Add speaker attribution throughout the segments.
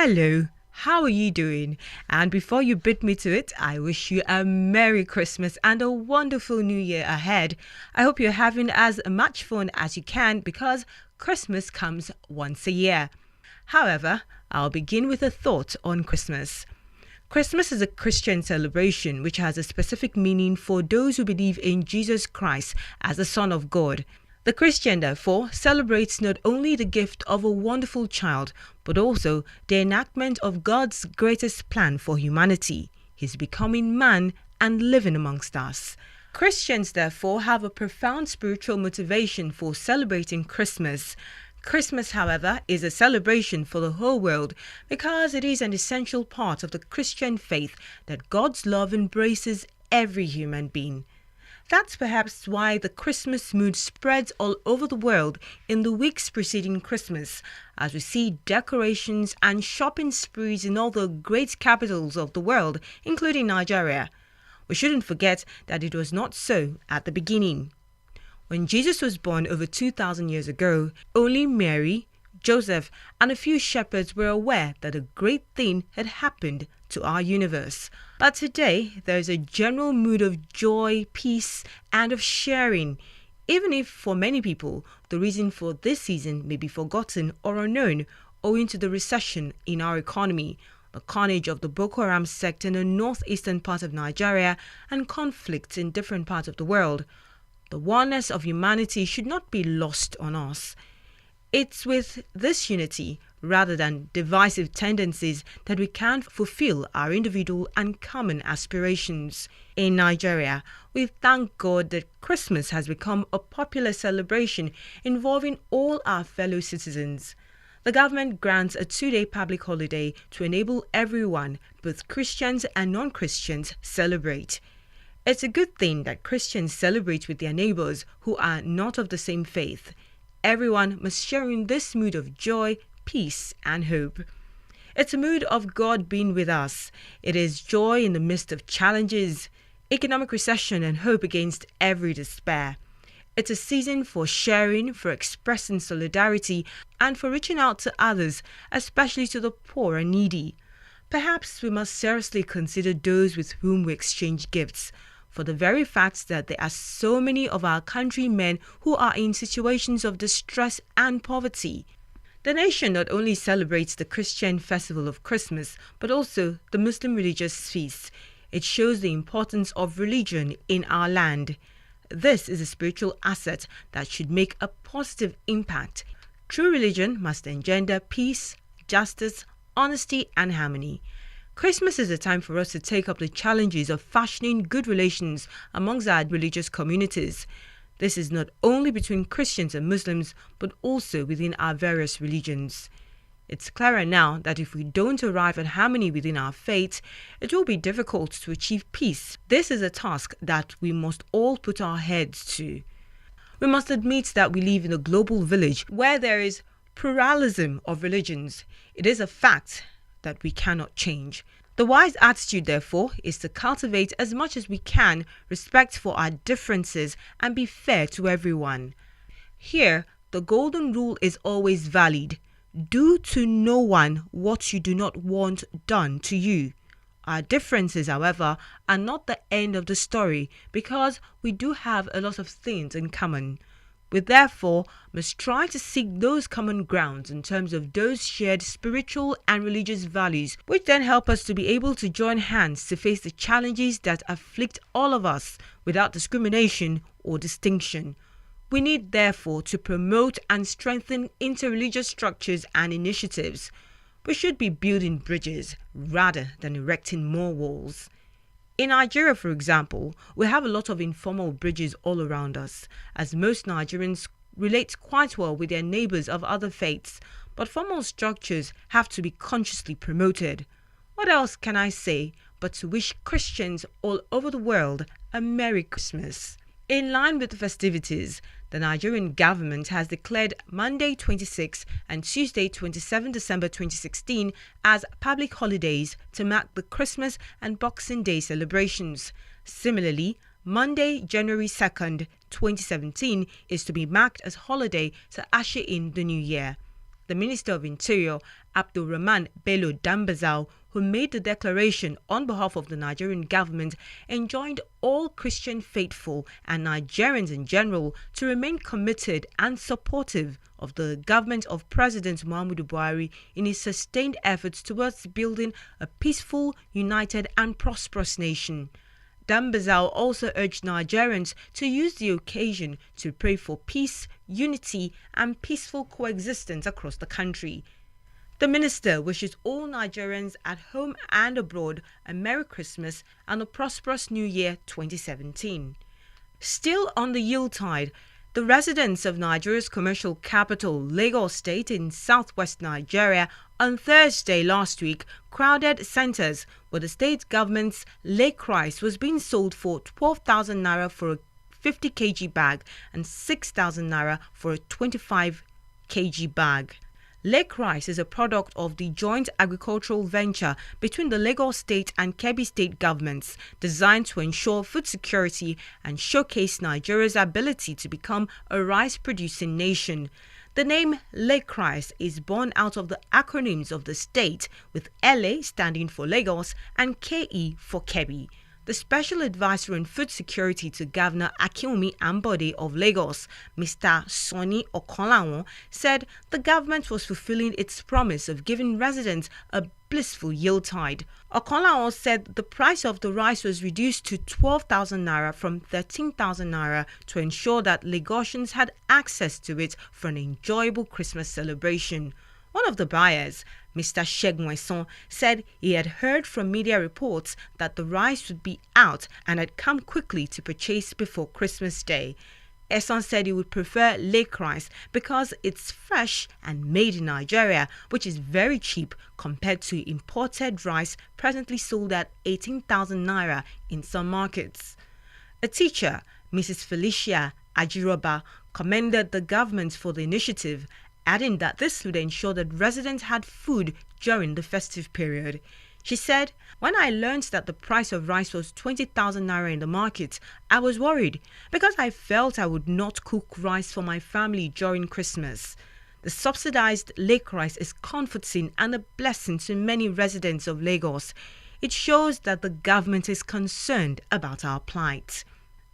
Speaker 1: Hello, how are you doing? And before you beat me to it, I wish you a Merry Christmas and a wonderful New Year ahead. I hope you're having as much fun as you can because Christmas comes once a year. However, I'll begin with a thought on Christmas. Christmas is a Christian celebration which has a specific meaning for those who believe in Jesus Christ as the Son of God. The Christian, therefore, celebrates not only the gift of a wonderful child, but also the enactment of God's greatest plan for humanity, his becoming man and living amongst us. Christians, therefore, have a profound spiritual motivation for celebrating Christmas. Christmas, however, is a celebration for the whole world because it is an essential part of the Christian faith that God's love embraces every human being. That's perhaps why the Christmas mood spreads all over the world in the weeks preceding Christmas, as we see decorations and shopping sprees in all the great capitals of the world, including Nigeria. We shouldn't forget that it was not so at the beginning. When Jesus was born over 2,000 years ago, only Mary, Joseph, and a few shepherds were aware that a great thing had happened to our universe. But today, there is a general mood of joy, peace, and of sharing, even if for many people, the reason for this season may be forgotten or unknown owing to the recession in our economy, the carnage of the Boko Haram sect in the northeastern part of Nigeria, and conflicts in different parts of the world. The oneness of humanity should not be lost on us. It's with this unity, rather than divisive tendencies, that we can fulfill our individual and common aspirations. In Nigeria, we thank God that Christmas has become a popular celebration involving all our fellow citizens. The government grants a 2-day public holiday to enable everyone, both Christians and non-Christians, celebrate. It's a good thing that Christians celebrate with their neighbors who are not of the same faith. Everyone must share in this mood of joy, peace, and hope. It's a mood of God being with us. It is joy in the midst of challenges, economic recession, and hope against every despair. It's a season for sharing, for expressing solidarity, and for reaching out to others, especially to the poor and needy. Perhaps we must seriously consider those with whom we exchange gifts, for the very fact that there are so many of our countrymen who are in situations of distress and poverty. The nation not only celebrates the Christian festival of Christmas, but also the Muslim religious feasts. It shows the importance of religion in our land. This is a spiritual asset that should make a positive impact. True religion must engender peace, justice, honesty, and harmony. Christmas is a time for us to take up the challenges of fashioning good relations amongst our religious communities. This is not only between Christians and Muslims, but also within our various religions. It's clearer now that if we don't arrive at harmony within our faith, it will be difficult to achieve peace. This is a task that we must all put our heads to. We must admit that we live in a global village where there is pluralism of religions. It is a fact that we cannot change. The wise attitude, therefore, is to cultivate as much as we can respect for our differences and be fair to everyone. Here, the golden rule is always valid. Do to no one what you do not want done to you. Our differences, however, are not the end of the story because we do have a lot of things in common. We therefore must try to seek those common grounds in terms of those shared spiritual and religious values, which then help us to be able to join hands to face the challenges that afflict all of us without discrimination or distinction. We need therefore to promote and strengthen interreligious structures and initiatives. We should be building bridges rather than erecting more walls. In Nigeria, for example, we have a lot of informal bridges all around us, as most Nigerians relate quite well with their neighbors of other faiths, but formal structures have to be consciously promoted. What else can I say but to wish Christians all over the world a Merry Christmas? In line with the festivities, the Nigerian government has declared Monday 26 and Tuesday 27 December 2016 as public holidays to mark the Christmas and Boxing Day celebrations. Similarly, Monday, January 2nd, 2017 is to be marked as holiday to usher in the new year. the Minister of Interior, Abdulrahman Bello Dambazao, who made the declaration on behalf of the Nigerian government, enjoined all Christian faithful and Nigerians in general to remain committed and supportive of the government of President Muhammadu Buhari in his sustained efforts towards building a peaceful, united and prosperous nation. Dambazao also urged Nigerians to use the occasion to pray for peace, unity and peaceful coexistence across the country. The minister wishes all Nigerians at home and abroad a Merry Christmas and a prosperous New Year 2017. Still on the Yuletide, the residents of Nigeria's commercial capital, Lagos State in southwest Nigeria, on Thursday last week crowded centres where the state government's lake rice was being sold for 12,000 naira for a 50 kg bag and 6,000 naira for a 25 kg bag. Lake rice is a product of the joint agricultural venture between the Lagos State and Kebbi State governments, designed to ensure food security and showcase Nigeria's ability to become a rice-producing nation. The name Lake Rice is born out of the acronyms of the state, with LA standing for Lagos and KE for Kebbi. The Special Advisor on Food Security to Governor Akinwumi Ambode of Lagos, Mr. Sonny Okonlawon, said the government was fulfilling its promise of giving residents a blissful Yuletide. Okonlawon said the price of the rice was reduced to 12,000 naira from 13,000 naira to ensure that Lagosians had access to it for an enjoyable Christmas celebration. One of the buyers, Mr. Shegun, said he had heard from media reports that the rice would be out and had come quickly to purchase before Christmas Day. Eson said he would prefer lake rice because it's fresh and made in Nigeria, which is very cheap compared to imported rice presently sold at 18,000 naira in some markets. A teacher, Mrs. Felicia Ajiroba, commended the government for the initiative, adding that this would ensure that residents had food during the festive period. She said, "When I learned that the price of rice was 20,000 naira in the market, I was worried because I felt I would not cook rice for my family during Christmas. The subsidized lake rice is comforting and a blessing to many residents of Lagos. It shows that the government is concerned about our plight."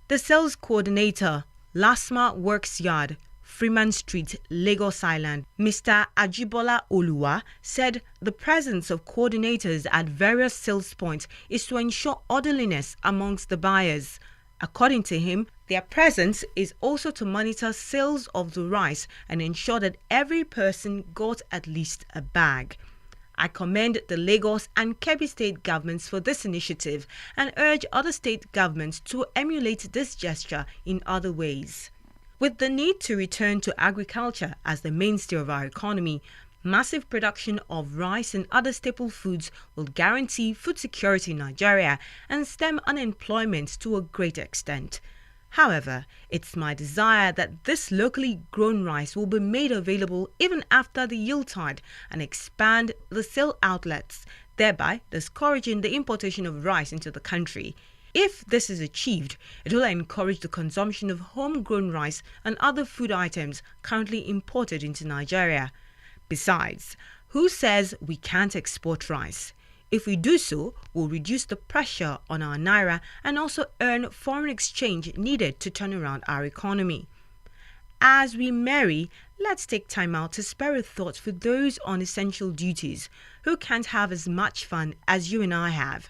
Speaker 1: The sales coordinator, Lasma Works Yard, Freeman Street, Lagos Island, Mr. Ajibola Oluwa, said the presence of coordinators at various sales points is to ensure orderliness amongst the buyers. According to him, their presence is also to monitor sales of the rice and ensure that every person got at least a bag. I commend the Lagos and Kebbi state governments for this initiative and urge other state governments to emulate this gesture in other ways. With the need to return to agriculture as the mainstay of our economy, massive production of rice and other staple foods will guarantee food security in Nigeria and stem unemployment to a great extent. However, it's my desire that this locally grown rice will be made available even after the Yuletide and expand the sale outlets, thereby discouraging the importation of rice into the country. If this is achieved, it will encourage the consumption of homegrown rice and other food items currently imported into Nigeria. Besides, who says we can't export rice? If we do so, we'll reduce the pressure on our naira and also earn foreign exchange needed to turn around our economy. As we marry, let's take time out to spare a thought for those on essential duties who can't have as much fun as you and I have.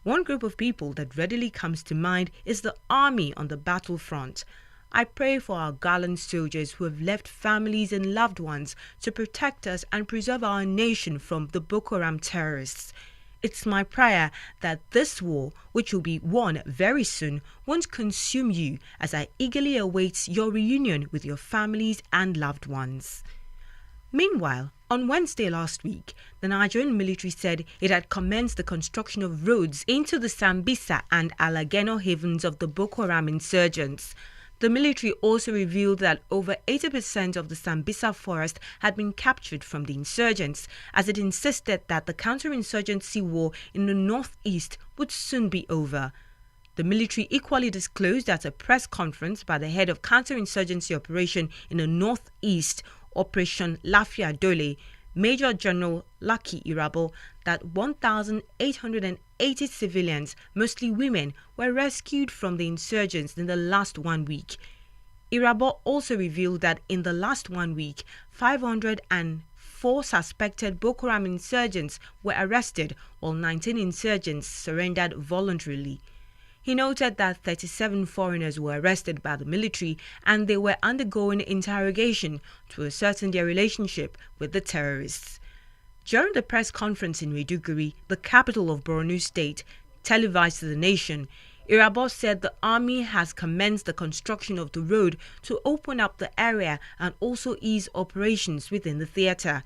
Speaker 1: One group of people that readily comes to mind is the army on the battlefront. I pray for our gallant soldiers who have left families and loved ones to protect us and preserve our nation from the Boko Haram terrorists. It's my prayer that this war, which will be won very soon, won't consume you, as I eagerly await your reunion with your families and loved ones. Meanwhile, on Wednesday last week, the Nigerian military said it had commenced the construction of roads into the Sambisa and Alageno havens of the Boko Haram insurgents. The military also revealed that over 80% of the Sambisa forest had been captured from the insurgents, as it insisted that the counterinsurgency war in the northeast would soon be over. The military equally disclosed at a press conference by the head of counterinsurgency operation in the northeast, Operation Lafia Dole, Major General Lucky Irabo, that 1,880 civilians, mostly women, were rescued from the insurgents in the last 1 week. Irabo also revealed that in the last 1 week, 504 suspected Boko Haram insurgents were arrested, while 19 insurgents surrendered voluntarily. He noted that 37 foreigners were arrested by the military and they were undergoing interrogation to ascertain their relationship with the terrorists. During the press conference in Maiduguri, the capital of Borno State, televised to the nation, Irabo said the army has commenced the construction of the road to open up the area and also ease operations within the theatre.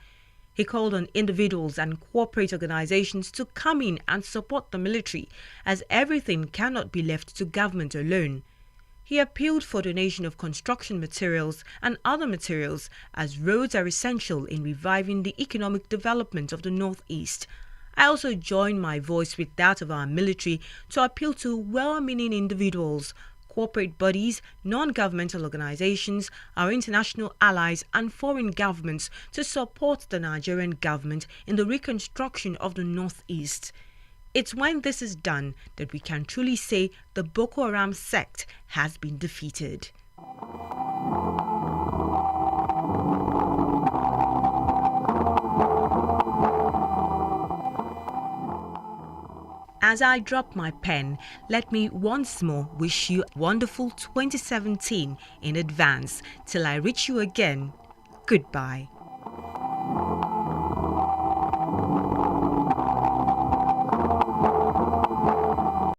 Speaker 1: He called on individuals and corporate organizations to come in and support the military, as everything cannot be left to government alone. He appealed for donation of construction materials and other materials, as roads are essential in reviving the economic development of the Northeast. I also join my voice with that of our military to appeal to well-meaning individuals, corporate bodies, non-governmental organizations, our international allies and foreign governments to support the Nigerian government in the reconstruction of the Northeast. It's when this is done that we can truly say the Boko Haram sect has been defeated. As I drop my pen, let me once more wish you a wonderful 2017 in advance. Till I reach you again, goodbye.